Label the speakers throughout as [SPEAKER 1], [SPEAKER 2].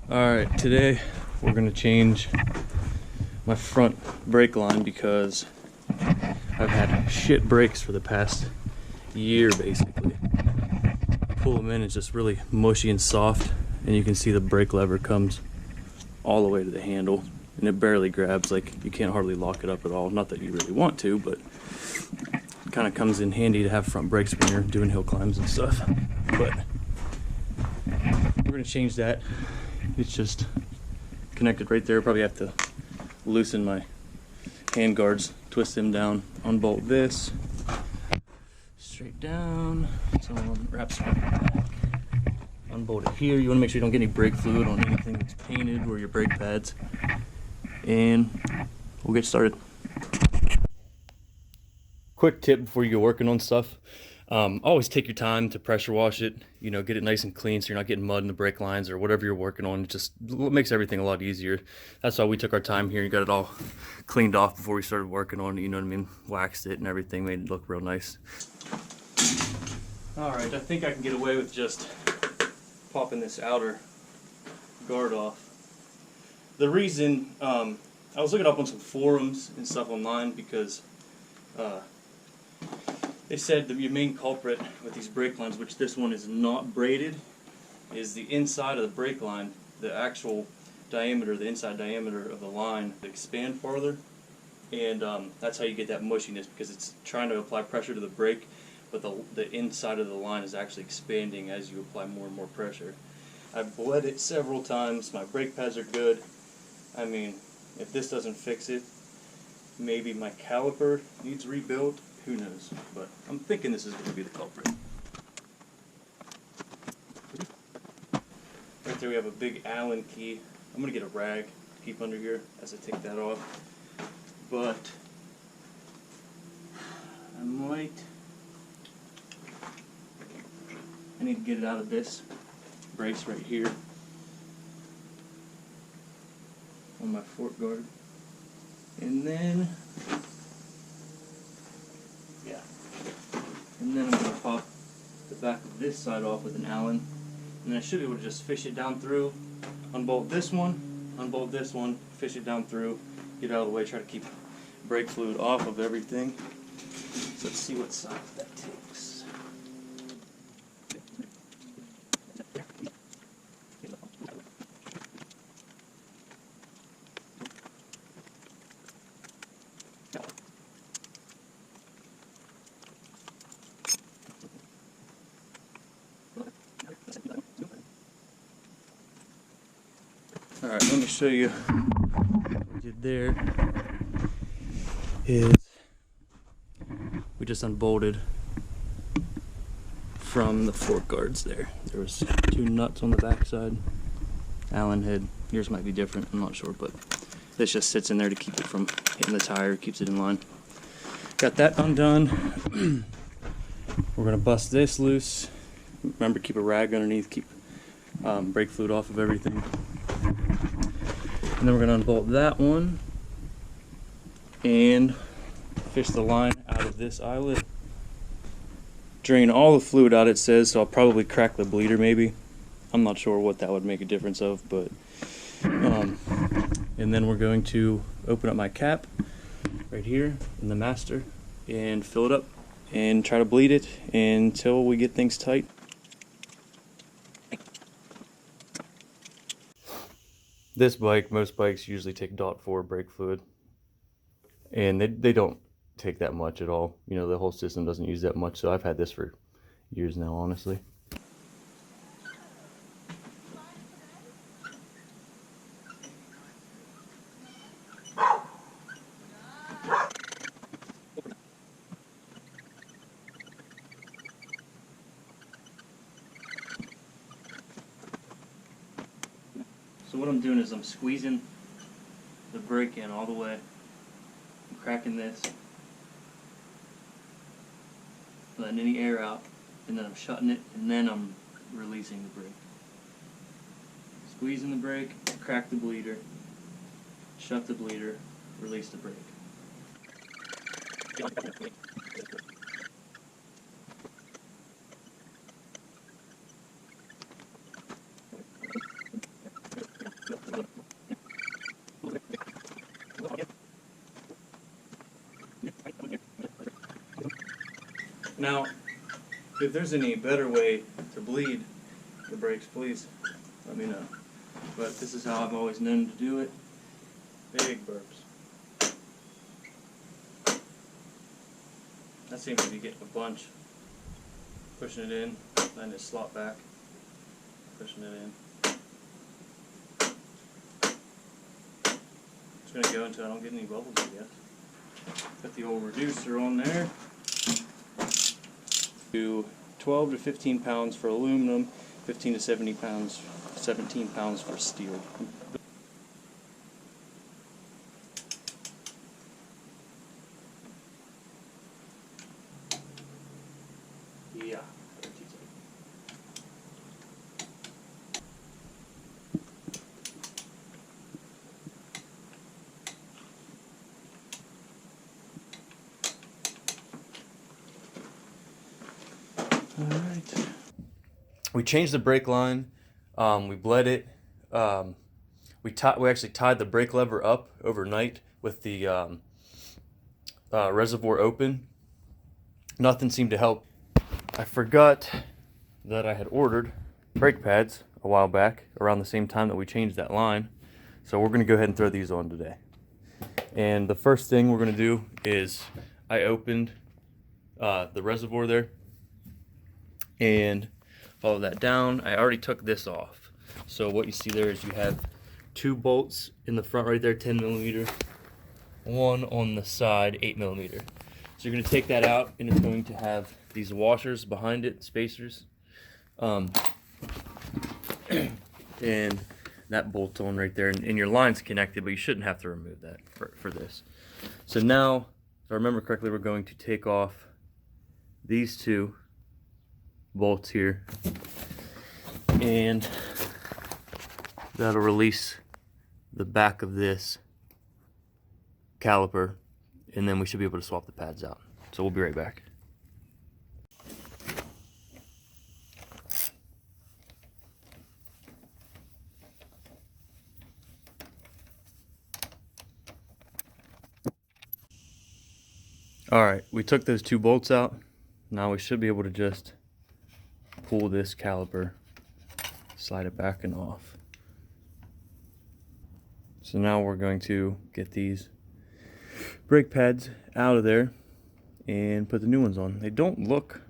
[SPEAKER 1] Alright, today we're going to change my front brake line because I've had shit brakes for the past year basically. Pull them in, it's just really mushy and soft, and you can see the brake lever comes all the way to the handle and it barely grabs, like you can't hardly lock it up at all. Not that you really want to, but it kind of comes in handy to have front brakes when you're doing hill climbs and stuff. But we're going to change that. It's just connected right there. Probably have to loosen my hand guards, twist them down, unbolt this straight down, so it wraps around the back. Unbolt it here. You want to make sure you don't get any brake fluid on anything that's painted or your brake pads, and we'll get started. Quick tip before you go working on stuff: always take your time to pressure wash it. You know, get it nice and clean so you're not getting mud in the brake lines or whatever you're working on. It just makes everything a lot easier. That's why we took our time here. You got it all cleaned off before we started working on it. You know what I mean? Waxed it and everything, made it look real nice. All right, I think I can get away with just popping this outer guard off. The reason, I was looking up on some forums and stuff online because they said that your main culprit with these brake lines, which this one is not braided, is the inside of the brake line, the actual diameter, the inside diameter of the line to expand farther, and that's how you get that mushiness, because it's trying to apply pressure to the brake, but the inside of the line is actually expanding as you apply more and more pressure. I've bled it several times. My brake pads are good. I mean, if this doesn't fix it, maybe my caliper needs rebuilt. Who knows? But I'm thinking this is going to be the culprit. Right there we have a big Allen key. I'm going to get a rag to keep under here as I take that off. But I need to get it out of this brace right here on my fork guard. And then I'm going to pop the back of this side off with an Allen, and then I should be able to just fish it down through, unbolt this one, fish it down through, get it out of the way, try to keep brake fluid off of everything. So let's see what size that takes. Alright, let me show you what we did there. Is we just unbolted from the fork guards there. There was 2 nuts on the back side. Allen head. Yours might be different, I'm not sure, but this just sits in there to keep it from hitting the tire, keeps it in line. Got that undone. We're gonna bust this loose. Remember, keep a rag underneath, keep brake fluid off of everything. And then we're going to unbolt that one and fish the line out of this eyelet. Drain all the fluid out, it says, so I'll probably crack the bleeder maybe. I'm not sure what that would make a difference of, but and then we're going to open up my cap right here in the master and fill it up and try to bleed it until we get things tight. This bike, most bikes usually take .4 brake fluid, and they don't take that much at all. You know, the whole system doesn't use that much, so I've had this for years now, honestly. So what I'm doing is I'm squeezing the brake in all the way. I'm cracking this, letting any air out, and then I'm shutting it, and then I'm releasing the brake. Squeezing the brake, crack the bleeder, shut the bleeder, release the brake. Now, if there's any better way to bleed the brakes, please let me know. But this is how I've always known to do it. Big burps. I seem to be getting a bunch. Pushing it in, then just slot back. Pushing it in. Just gonna go until I don't get any bubbles, I guess. Got the old reducer on there. Do 12 to 15 pounds for aluminum, 15 to 17 pounds for steel. Yeah. Alright. We changed the brake line. We bled it. We actually tied the brake lever up overnight with the reservoir open. Nothing seemed to help. I forgot that I had ordered brake pads a while back around the same time that we changed that line. So we're going to go ahead and throw these on today. And the first thing we're going to do is I opened the reservoir there and follow that down. I already took this off. So what you see there is you have 2 bolts in the front right there, 10 millimeter, one on the side, 8 millimeter. So you're going to take that out, and it's going to have these washers behind it, spacers, and that bolts on right there, and your line's connected, but you shouldn't have to remove that for this. So now, if I remember correctly, we're going to take off these 2 bolts here, and that'll release the back of this caliper, and then we should be able to swap the pads out. So we'll be right back. Alright, we took those 2 bolts out. Now we should be able to just pull this caliper, slide it back and off. So now we're going to get these brake pads out of there and put the new ones on. They don't look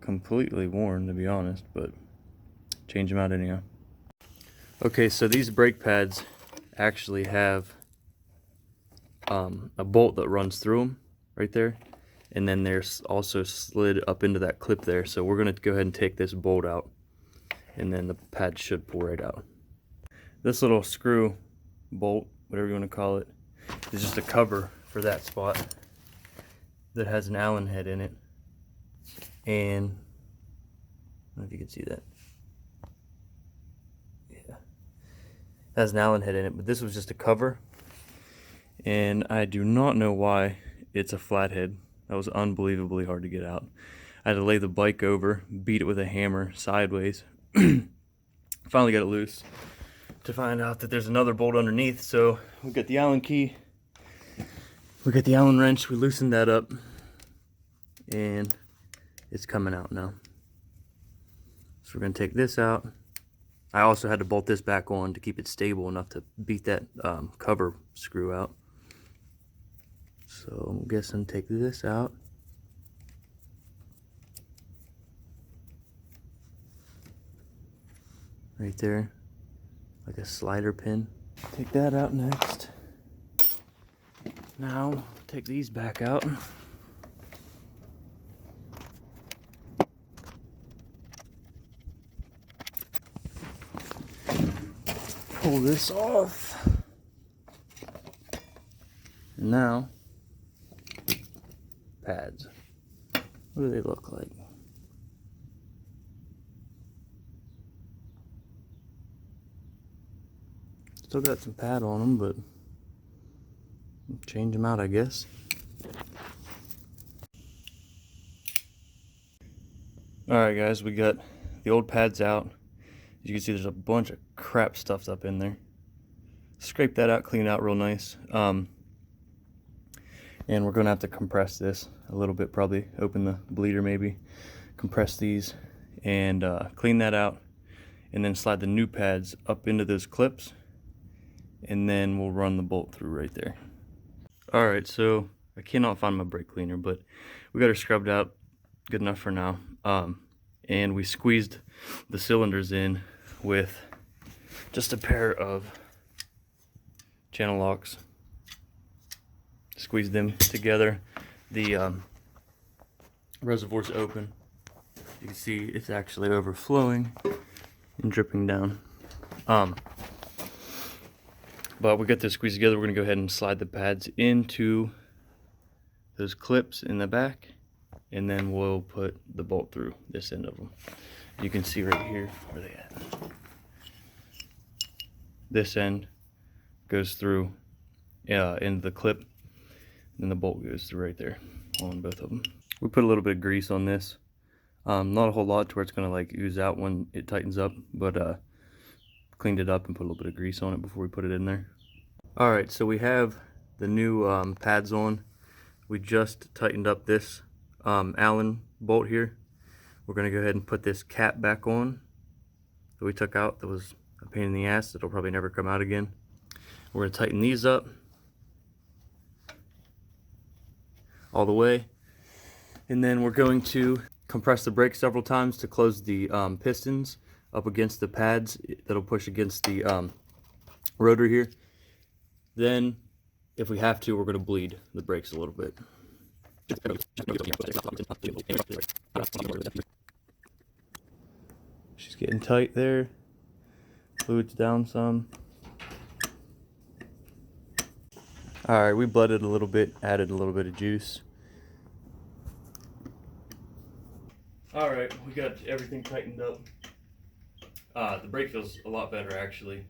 [SPEAKER 1] completely worn, to be honest, but change them out anyhow. Okay, so these brake pads actually have a bolt that runs through them right there, and then they're also slid up into that clip there. So we're going to go ahead and take this bolt out, and then the pad should pull right out. This little screw bolt, whatever you want to call it, is just a cover for that spot that has an Allen head in it. And I don't know if you can see that. Yeah, it has an Allen head in it, but this was just a cover, and I do not know why it's a flathead. That was unbelievably hard to get out. I had to lay the bike over, beat it with a hammer sideways. Finally got it loose, to find out that there's another bolt underneath. So we got the Allen key, we got the Allen wrench, we loosened that up, and it's coming out now. So we're going to take this out. I also had to bolt this back on to keep it stable enough to beat that cover screw out. So I'm guessing take this out. Right there, like a slider pin. Take that out next. Now take these back out. Pull this off. And now, pads. What do they look like? Still got some pad on them, but change them out, I guess. Alright guys, we got the old pads out. As you can see, there's a bunch of crap stuffed up in there. Scrape that out, clean it out real nice. And we're gonna have to compress this a little bit, probably open the bleeder maybe, compress these, and clean that out, and then slide the new pads up into those clips, and then we'll run the bolt through right there. All right, so I cannot find my brake cleaner, but we got her scrubbed out good enough for now. And we squeezed the cylinders in with just a pair of channel locks. Squeeze them together. The reservoir's open. You can see it's actually overflowing and dripping down. But we got this squeezed together. We're gonna go ahead and slide the pads into those clips in the back, and then we'll put the bolt through this end of them. You can see right here, where they at? This end goes through into the clip, and the bolt goes through right there on both of them. We put a little bit of grease on this. Not a whole lot to where it's gonna like ooze out when it tightens up, but cleaned it up and put a little bit of grease on it before we put it in there. All right, so we have the new pads on. We just tightened up this Allen bolt here. We're gonna go ahead and put this cap back on that we took out. That was a pain in the ass. It'll probably never come out again. We're gonna tighten these up all the way, and then we're going to compress the brake several times to close the pistons up against the pads that'll push against the rotor here. Then, if we have to, we're going to bleed the brakes a little bit. She's getting tight there. Fluid's down some. Alright, we bled it a little bit, added a little bit of juice. Alright, we got everything tightened up. The brake feels a lot better actually.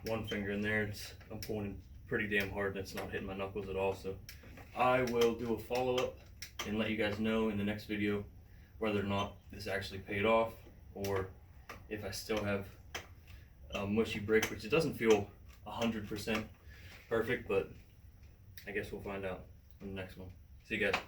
[SPEAKER 1] One finger in there, I'm pulling pretty damn hard and it's not hitting my knuckles at all. So I will do a follow-up and let you guys know in the next video whether or not this actually paid off, or if I still have a mushy brake, which it doesn't feel 100% perfect, but I guess we'll find out in the next one. See you guys.